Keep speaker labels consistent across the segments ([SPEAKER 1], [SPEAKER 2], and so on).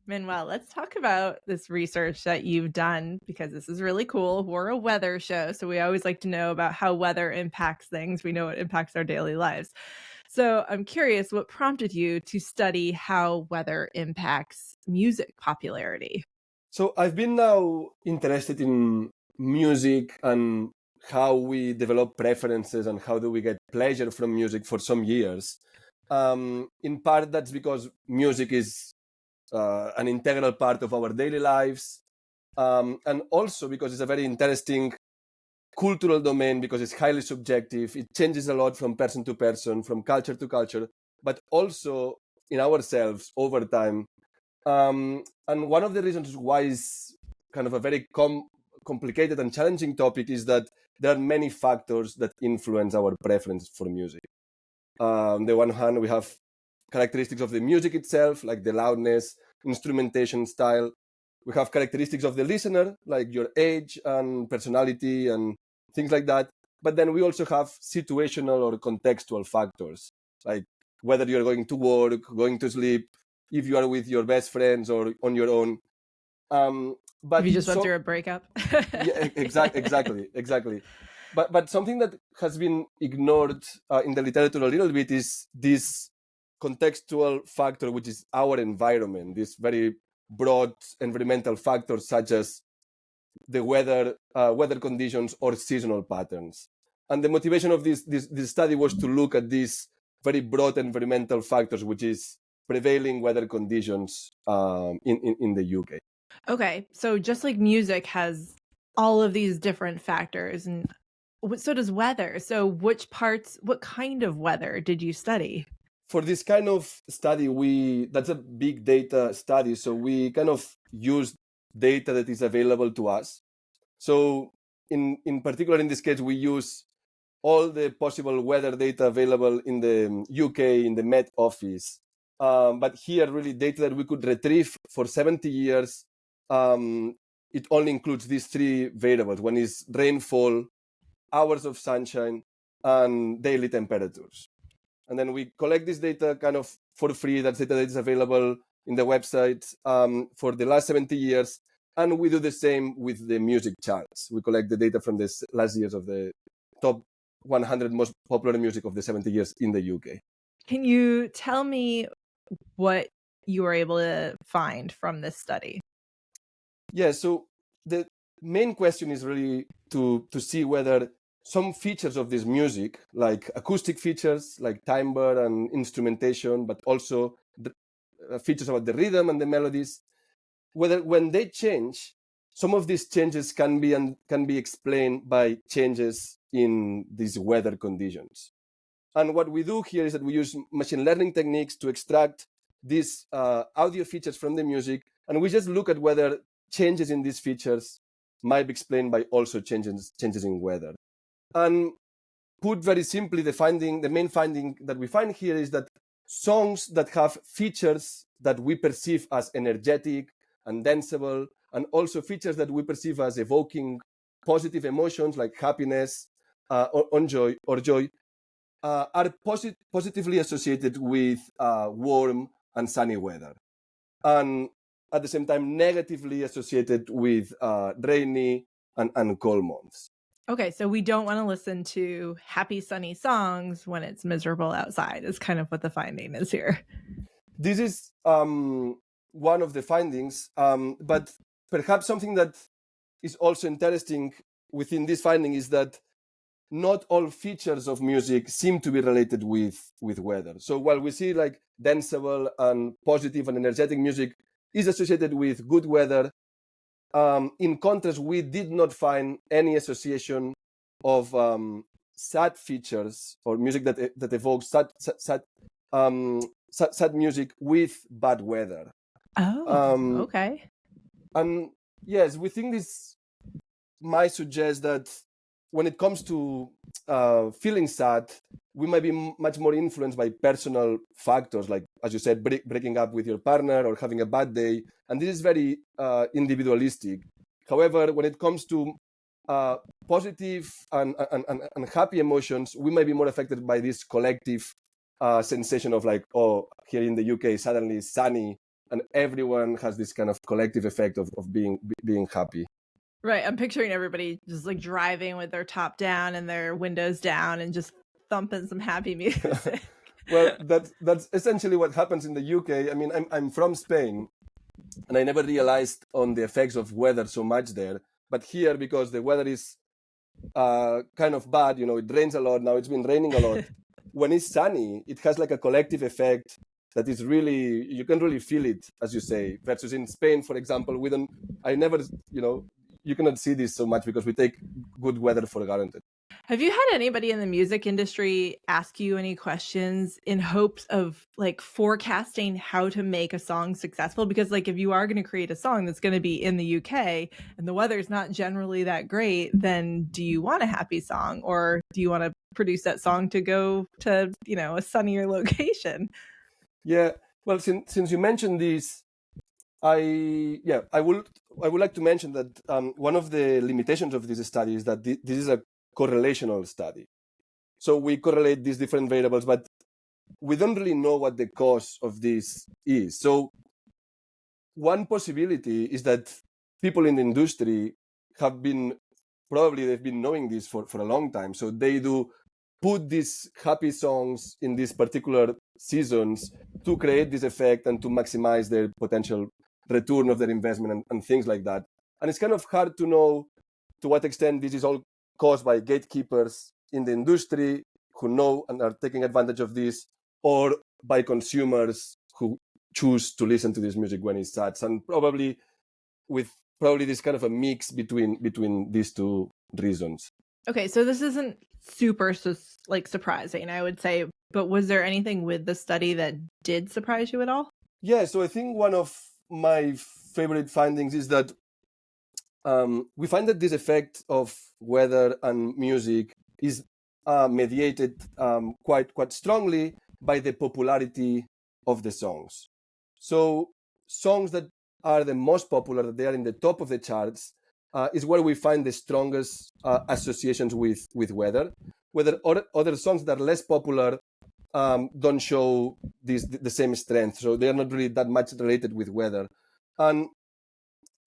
[SPEAKER 1] Manuel, let's talk about this research that you've done because this is really cool. We're a weather show, so we always like to know about how weather impacts things. We know it impacts our daily lives. So I'm curious what prompted you to study how weather impacts music popularity?
[SPEAKER 2] So I've been now interested in music and how we develop preferences and how do we get pleasure from music for some years. In part, that's because music is an integral part of our daily lives, and also because it's a very interesting cultural domain because it's highly subjective. It changes a lot from person to person, from culture to culture, but also in ourselves over time. And one of the reasons why it's kind of a very complicated and challenging topic is that there are many factors that influence our preference for music. On the one hand, we have characteristics of the music itself, like the loudness, instrumentation style. We have characteristics of the listener, like your age and personality and things like that. But then we also have situational or contextual factors, like whether you're going to work, going to sleep, if you are with your best friends or on your own.
[SPEAKER 1] If
[SPEAKER 2] But
[SPEAKER 1] you just went
[SPEAKER 2] so
[SPEAKER 1] through a breakup.
[SPEAKER 2] yeah, exactly. But something that has been ignored in the literature a little bit is this contextual factor, which is our environment. This very broad environmental factors such as the weather, weather conditions, or seasonal patterns. And the motivation of this study was to look at these very broad environmental factors, which is prevailing weather conditions in the UK.
[SPEAKER 1] Okay, so just like music has all of these different factors, and so does weather. So what kind of weather did you study?
[SPEAKER 2] For this kind of study, that's a big data study, so we kind of use data that is available to us. So in particular, in this case, we use all the possible weather data available in the UK in the Met Office. But here, really, data that we could retrieve for 70 years. It only includes these three variables. One is rainfall, hours of sunshine, and daily temperatures. And then we collect this data kind of for free. That's data that is available in the website for the last 70 years. And we do the same with the music charts. We collect the data from the last years of the top 100 most popular music of the 70 years in the UK.
[SPEAKER 1] Can you tell me what you were able to find from this study?
[SPEAKER 2] Yeah, so the main question is really to see whether some features of this music, like acoustic features, like timbre and instrumentation, but also the features about the rhythm and the melodies, whether when they change, some of these changes can be explained by changes in these weather conditions. And what we do here is that we use machine learning techniques to extract these audio features from the music, and we just look at whether changes in these features might be explained by also changes in weather. And put very simply, the main finding that we find here is that songs that have features that we perceive as energetic and danceable, and also features that we perceive as evoking positive emotions like happiness or joy, are positively associated with warm and sunny weather, and at the same time negatively associated with rainy and cold months.
[SPEAKER 1] Okay, so we don't want to listen to happy sunny songs when it's miserable outside is kind of what the finding is here.
[SPEAKER 2] This is one of the findings, but perhaps something that is also interesting within this finding is that not all features of music seem to be related with weather. So while we see like danceable and positive and energetic music is associated with good weather, in contrast, we did not find any association of sad features or music that evokes sad music with bad weather.
[SPEAKER 1] Oh,
[SPEAKER 2] Um,
[SPEAKER 1] okay.
[SPEAKER 2] and yes, we think this might suggest that when it comes to feeling sad, we might be much more influenced by personal factors, like, as you said, breaking up with your partner or having a bad day. And this is very individualistic. However, when it comes to positive and happy emotions, we might be more affected by this collective sensation of like, oh, here in the UK, suddenly it's sunny and everyone has this kind of collective effect of being happy.
[SPEAKER 1] Right, I'm picturing everybody just, like, driving with their top down and their windows down and just thumping some happy music.
[SPEAKER 2] Well, that's essentially what happens in the UK. I mean, I'm from Spain, and I never realized on the effects of weather so much there. But here, because the weather is kind of bad, it rains a lot now. It's been raining a lot. When it's sunny, it has like a collective effect that is really, you can really feel it, as you say. Versus in Spain, for example, we don't. I never, you cannot see this so much because we take good weather for granted.
[SPEAKER 1] Have you had anybody in the music industry ask you any questions in hopes of, like, forecasting how to make a song successful? Because, like, if you are gonna create a song that's gonna be in the UK and the weather's not generally that great, then do you want a happy song, or do you wanna produce that song to go to, a sunnier location?
[SPEAKER 2] Yeah. Well, since you mentioned this, I would like to mention that one of the limitations of this study is that this is a correlational study. So we correlate these different variables, but we don't really know what the cause of this is. So one possibility is that people in the industry they've been knowing this for a long time. So they do put these happy songs in these particular seasons to create this effect and to maximize their potential return of their investment and things like that. And it's kind of hard to know to what extent this is all caused by gatekeepers in the industry who know and are taking advantage of this, or by consumers who choose to listen to this music when it starts, and probably this kind of a mix between these two reasons.
[SPEAKER 1] Okay, so this isn't super surprising, I would say, but was there anything with the study that did surprise you at all?
[SPEAKER 2] Yeah, so I think one of my favorite findings is that we find that this effect of weather and music is mediated quite strongly by the popularity of the songs. So songs that are the most popular, that they are in the top of the charts, is where we find the strongest associations with weather. Whether other songs that are less popular don't show the same strength, so they are not really that much related with weather. And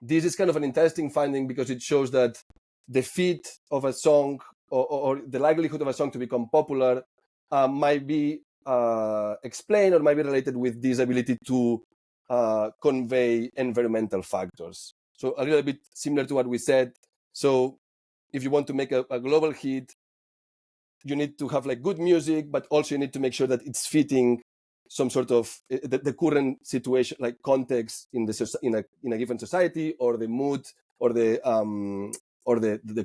[SPEAKER 2] this is kind of an interesting finding because it shows that the fit of a song, or the likelihood of a song to become popular, might be explained or might be related with this ability to convey environmental factors. So a little bit similar to what we said. So if you want to make a global hit, you need to have like good music, but also you need to make sure that it's fitting some sort of the current situation, like context in a given society, or the mood, or the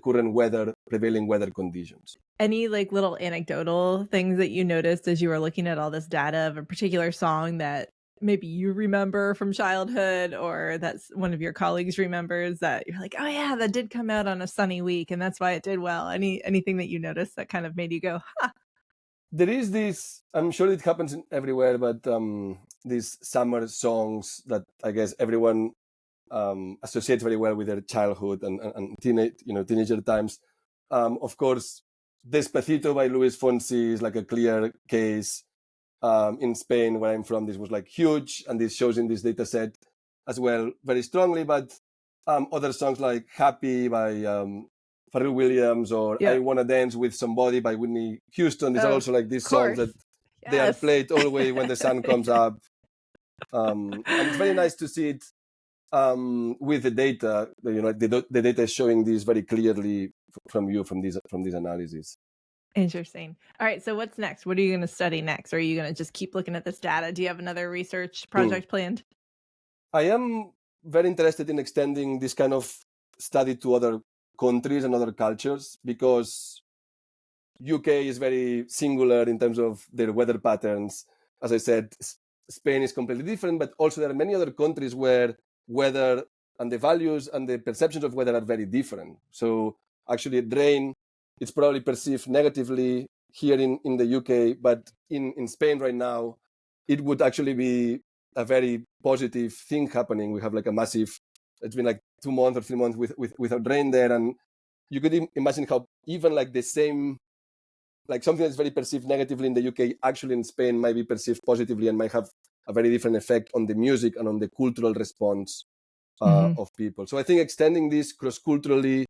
[SPEAKER 2] current prevailing weather conditions.
[SPEAKER 1] Any, like, little anecdotal things that you noticed as you were looking at all this data of a particular song that maybe you remember from childhood, or that's one of your colleagues remembers, that you're like, "Oh, yeah, that did come out on a sunny week, and that's why it did well." Anything that you noticed that kind of made you go, "Huh."
[SPEAKER 2] There is this, I'm sure it happens everywhere, but these summer songs that I guess everyone associates very well with their childhood and teenager times. Of course, Despacito by Luis Fonsi is like a clear case. In Spain, where I'm from, this was like huge, and this shows in this data set as well very strongly. But other songs like Happy by Pharrell Williams, or I
[SPEAKER 1] Yep.
[SPEAKER 2] Wanna Dance with Somebody by Whitney Houston, these are
[SPEAKER 1] Of
[SPEAKER 2] also like these songs
[SPEAKER 1] course.
[SPEAKER 2] that they are
[SPEAKER 1] Yes.
[SPEAKER 2] played always when the sun comes up. And it's very nice to see it with the data. The data is showing this very clearly from this analysis.
[SPEAKER 1] Interesting. Alright, so what's next? What are you gonna study next? Or are you gonna just keep looking at this data? Do you have another research
[SPEAKER 2] Hmm.
[SPEAKER 1] project planned?
[SPEAKER 2] I am very interested in extending this kind of study to other countries and other cultures, because UK is very singular in terms of their weather patterns. As I said, Spain is completely different, but also there are many other countries where weather and the values and the perceptions of weather are very different. So actually, rain, it's probably perceived negatively here in the UK, but in Spain right now, it would actually be a very positive thing happening. We have like a massive, it's been like 2 months or 3 months without rain there. And you could imagine how even like the same, like something that's very perceived negatively in the UK, actually in Spain might be perceived positively and might have a very different effect on the music and on the cultural response
[SPEAKER 1] Mhm.
[SPEAKER 2] of people. So I think extending this cross-culturally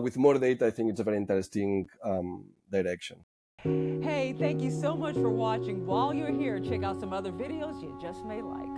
[SPEAKER 2] with more data, I think it's a very interesting direction.
[SPEAKER 3] Hey, thank you so much for watching. While you're here, check out some other videos you just may like.